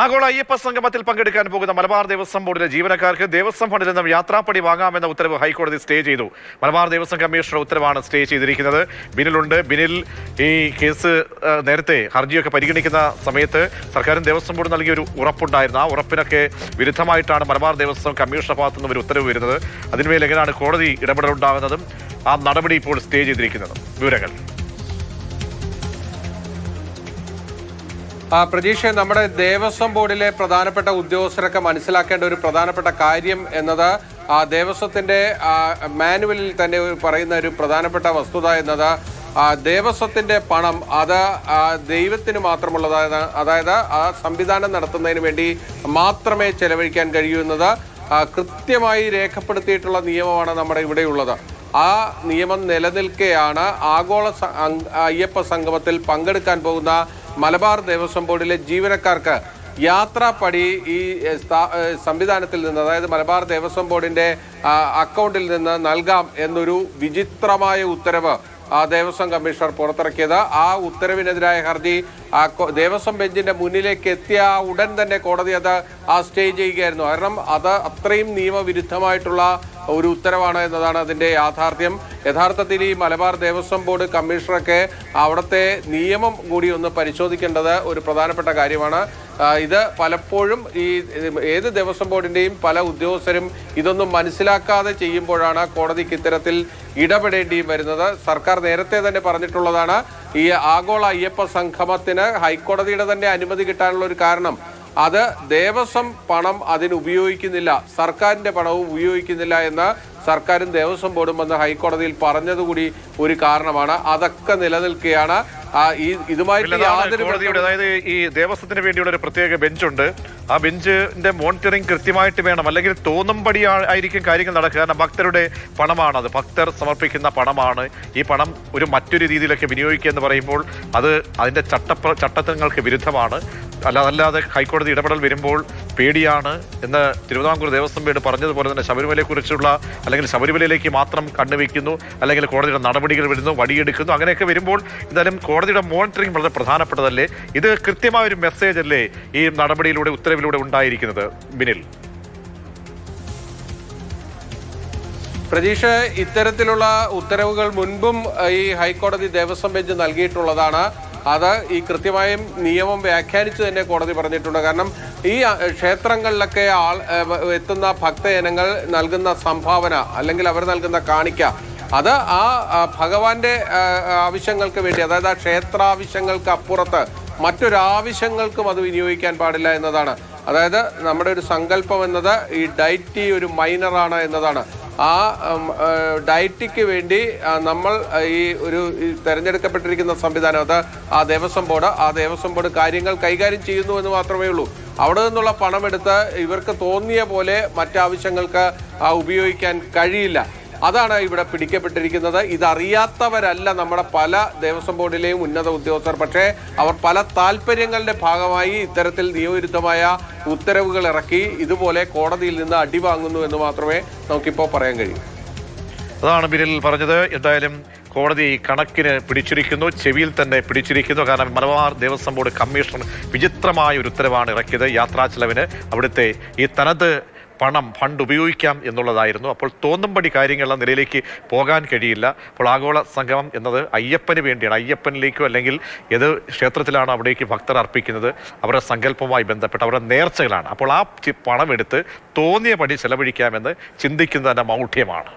ആഗോള അയ്യപ്പ സംഗമത്തിൽ പങ്കെടുക്കാൻ പോകുന്ന മലബാർ ദേവസ്വം ബോർഡിലെ ജീവനക്കാർക്ക് ദേവസ്വം ഫണ്ടിൽ നിന്നും യാത്രാപ്പടി വാങ്ങാമെന്ന ഉത്തരവ് ഹൈക്കോടതി സ്റ്റേ ചെയ്തു. മലബാർ ദേവസ്വം കമ്മീഷണർ ഉത്തരവാണ് സ്റ്റേ ചെയ്തിരിക്കുന്നത്. ബിനിലുണ്ട്. ബിനിൽ, ഈ കേസ് നേരത്തെ ഹർജിയൊക്കെ പരിഗണിക്കുന്ന സമയത്ത് സർക്കാരും ദേവസ്വം ബോർഡ് നൽകിയ ഒരു ഉറപ്പുണ്ടായിരുന്നു. ആ ഉറപ്പിനൊക്കെ വിരുദ്ധമായിട്ടാണ് മലബാർ ദേവസ്വം കമ്മീഷണർ ഭാഗത്തു നിന്നും ഒരു ഉത്തരവ് വരുന്നത്. അതിന്മേൽ എങ്ങനെയാണ് കോടതി ഇടപെടലുണ്ടാകുന്നതും ആ നടപടി ഇപ്പോൾ സ്റ്റേ ചെയ്തിരിക്കുന്നതും? വിവരങ്ങൾ പ്രതീക്ഷ, നമ്മുടെ ദേവസ്വം ബോർഡിലെ പ്രധാനപ്പെട്ട ഉദ്യോഗസ്ഥരൊക്കെ മനസ്സിലാക്കേണ്ട ഒരു പ്രധാനപ്പെട്ട കാര്യം എന്നത് ദേവസ്വത്തിന്റെ മാനുവലിൽ തന്നെ പറയുന്ന ഒരു പ്രധാനപ്പെട്ട വസ്തുത എന്നത് ദേവസ്വത്തിന്റെ പണം അത് ദൈവത്തിന് മാത്രമുള്ളതാണ്. അതായത് ആ സംവിധാനം നടത്തുന്നതിന് വേണ്ടി മാത്രമേ ചെലവഴിക്കാൻ കഴിയൂ എന്നത് കൃത്യമായി രേഖപ്പെടുത്തിയിട്ടുള്ള നിയമമാണ് നമ്മുടെ ഇവിടെയുള്ളത്. ആ നിയമം നിലനിൽക്കെയാണ് ആഗോള അയ്യപ്പ സംഗമത്തിൽ പങ്കെടുക്കാൻ പോകുന്ന മലബാർ ദേവസ്വം ബോർഡിലെ ജീവനക്കാർക്ക് യാത്രാപ്പടി ഈ സംവിധാനത്തിൽ നിന്ന്, അതായത് മലബാർ ദേവസ്വം ബോർഡിന്റെ അക്കൗണ്ടിൽ നിന്ന് നൽകാം എന്നൊരു വിചിത്രമായ ഉത്തരവ് ദേവസ്വം കമ്മീഷണർ പുറത്തിറക്കിയത്. ആ ഉത്തരവിനെതിരായ ഹർജി ദേവസ്വം ബെഞ്ചിന്റെ മുന്നിലേക്ക് എത്തിയ ഉടൻ തന്നെ കോടതി അത് സ്റ്റേ ചെയ്യുകയായിരുന്നു. കാരണം അത് അത്രയും നിയമവിരുദ്ധമായിട്ടുള്ള ഒരു ഉത്തരവാണ് എന്നതാണ് അതിന്റെ യാഥാർത്ഥ്യം. യഥാർത്ഥത്തിൽ ഈ മലബാർ ദേവസ്വം ബോർഡ് കമ്മീഷണറൊക്കെ അവിടുത്തെ നിയമം കൂടി ഒന്ന് പരിശോധിക്കേണ്ടത് ഒരു പ്രധാനപ്പെട്ട കാര്യമാണ്. ഇത് പലപ്പോഴും ഈ ഏത് ദേവസ്വം ബോർഡിന്റെയും പല ഉദ്യോഗസ്ഥരും ഇതൊന്നും മനസ്സിലാക്കാതെ ചെയ്യുമ്പോഴാണ് കോടതിക്ക് ഇത്തരത്തിൽ ഇടപെടേണ്ടിയും വരുന്നത്. സർക്കാർ നേരത്തെ തന്നെ പറഞ്ഞിട്ടുള്ളതാണ്, ഈ ആഗോള അയ്യപ്പ സംഗമത്തിന് ഹൈക്കോടതിയുടെ തന്നെ അനുമതി കിട്ടാനുള്ള ഒരു കാരണം അത് ദേവസ്വം പണം അതിന് ഉപയോഗിക്കുന്നില്ല, സർക്കാരിന്റെ പണവും ഉപയോഗിക്കുന്നില്ല എന്ന് സർക്കാരും ദേവസ്വം ബോർഡും വന്ന് ഹൈക്കോടതിയിൽ പറഞ്ഞതുകൂടി ഒരു കാരണമാണ്. അതൊക്കെ നിലനിൽക്കുകയാണ്. ഇതുമായിട്ട് അതായത് ഈ ദേവസ്വത്തിന് വേണ്ടിയുള്ള ഒരു പ്രത്യേക ബെഞ്ചുണ്ട്. ആ ബെഞ്ചിന്റെ മോണിറ്ററിംഗ് കൃത്യമായിട്ട് വേണം, അല്ലെങ്കിൽ തോന്നുംപടി ആയിരിക്കും കാര്യങ്ങൾ നടക്കുക. കാരണം ഭക്തരുടെ പണമാണത്, ഭക്തർ സമർപ്പിക്കുന്ന പണമാണ്. ഈ പണം മറ്റൊരു രീതിയിലൊക്കെ വിനിയോഗിക്കുക എന്ന് പറയുമ്പോൾ അത് അതിന്റെ ചട്ടങ്ങൾക്ക് വിരുദ്ധമാണ്. അല്ലാതെ ഹൈക്കോടതി ഇടപെടൽ വരുമ്പോൾ പേടിയാണ് എന്ന് തിരുവിതാംകൂർ ദേവസ്വം ബോർഡ് പറഞ്ഞതുപോലെ തന്നെ ശബരിമലയെക്കുറിച്ചുള്ള, അല്ലെങ്കിൽ ശബരിമലയിലേക്ക് മാത്രം കണ്ണുവെക്കുന്നു, അല്ലെങ്കിൽ കോടതിയുടെ നടപടികൾ വരുന്നു, വടിയെടുക്കുന്നു, അങ്ങനെയൊക്കെ വരുമ്പോൾ എന്തായാലും കോടതിയുടെ മോണിറ്ററിംഗ് വളരെ പ്രധാനപ്പെട്ടതല്ലേ? ഇത് കൃത്യമായ ഒരു മെസ്സേജ് അല്ലേ ഈ നടപടിയിലൂടെ, ഉത്തരവിലൂടെ ഉണ്ടായിരിക്കുന്നത്? ബിനിൽ, പ്രതീക്ഷ, ഇത്തരത്തിലുള്ള ഉത്തരവുകൾ മുൻപും ഈ ഹൈക്കോടതി ദേവസ്വം ബെഞ്ച് നൽകിയിട്ടുള്ളതാണ്. അത് ഈ കൃത്യമായും നിയമം വ്യാഖ്യാനിച്ചു തന്നെ കോടതി പറഞ്ഞിട്ടുണ്ട്. കാരണം ഈ ക്ഷേത്രങ്ങളിലൊക്കെ എത്തുന്ന ഭക്തജനങ്ങൾ നൽകുന്ന സംഭാവന, അല്ലെങ്കിൽ അവർ നൽകുന്ന കാണിക്ക, അത് ആ ഭഗവാന്റെ ആവശ്യങ്ങൾക്ക് വേണ്ടി, അതായത് ആ ക്ഷേത്രാവശ്യങ്ങൾക്ക് അപ്പുറത്ത് മറ്റൊരാവശ്യങ്ങൾക്കും അത് വിനിയോഗിക്കാൻ പാടില്ല എന്നതാണ്. അതായത് നമ്മുടെ ഒരു സങ്കല്പം എന്നത് ഈ ഡയറ്റി ഒരു മൈനറാണ് എന്നതാണ്. ആ ഡയറ്റിക്ക് വേണ്ടി നമ്മൾ ഈ തെരഞ്ഞെടുക്കപ്പെട്ടിരിക്കുന്ന സംവിധാനം, അത് ആ ദേവസ്വം ബോർഡ് കാര്യങ്ങൾ കൈകാര്യം ചെയ്യുന്നു എന്ന് മാത്രമേ ഉള്ളൂ. അവിടെ നിന്നുള്ള പണമെടുത്ത് ഇവർക്ക് തോന്നിയ പോലെ മറ്റാവശ്യങ്ങൾക്ക് ഉപയോഗിക്കാൻ കഴിയില്ല. അതാണ് ഇവിടെ പിടിക്കപ്പെട്ടിരിക്കുന്നത്. ഇതറിയാത്തവരല്ല നമ്മുടെ പല ദേവസ്വം ബോർഡിലെയും ഉന്നത ഉദ്യോഗസ്ഥർ. പക്ഷേ അവർ പല താല്പര്യങ്ങളുടെ ഭാഗമായി ഇത്തരത്തിൽ നിയമവിരുദ്ധമായ ഉത്തരവുകൾ ഇറക്കി ഇതുപോലെ കോടതിയിൽ നിന്ന് അടിവാങ്ങുന്നു എന്ന് മാത്രമേ നമുക്കിപ്പോൾ പറയാൻ കഴിയൂ. അതാണ് ബിനിൽ പറഞ്ഞത്. എന്തായാലും കോടതി കണക്കിന് പിടിച്ചിരിക്കുന്നു, ചെവിയിൽ തന്നെ പിടിച്ചിരിക്കുന്നു. കാരണം മലബാർ ദേവസ്വം ബോർഡ് കമ്മീഷണർ വിചിത്രമായ ഒരു ഉത്തരവാണ് ഇറക്കിയത്. യാത്രാ ചെലവിന് അവിടുത്തെ ഈ തനത് ഫണ്ട് ഉപയോഗിക്കാം എന്നുള്ളതായിരുന്നു. അപ്പോൾ തോന്നുംപടി കാര്യങ്ങളുള്ള നിലയിലേക്ക് പോകാൻ കഴിയില്ല. അപ്പോൾ ആഗോള സംഗമം എന്നത് അയ്യപ്പന് വേണ്ടിയാണ്. അയ്യപ്പനിലേക്കോ, അല്ലെങ്കിൽ ഏത് ക്ഷേത്രത്തിലാണോ അവിടേക്ക് ഭക്തർ അർപ്പിക്കുന്നത്, അവരുടെ സങ്കല്പവുമായി ബന്ധപ്പെട്ട് അവരുടെ നേർച്ചകളാണ്. അപ്പോൾ ആ പണം എടുത്ത് തോന്നിയ പടി ചെലവഴിക്കാമെന്ന് ചിന്തിക്കുന്നത് തന്നെ മൗഢ്യമാണ്.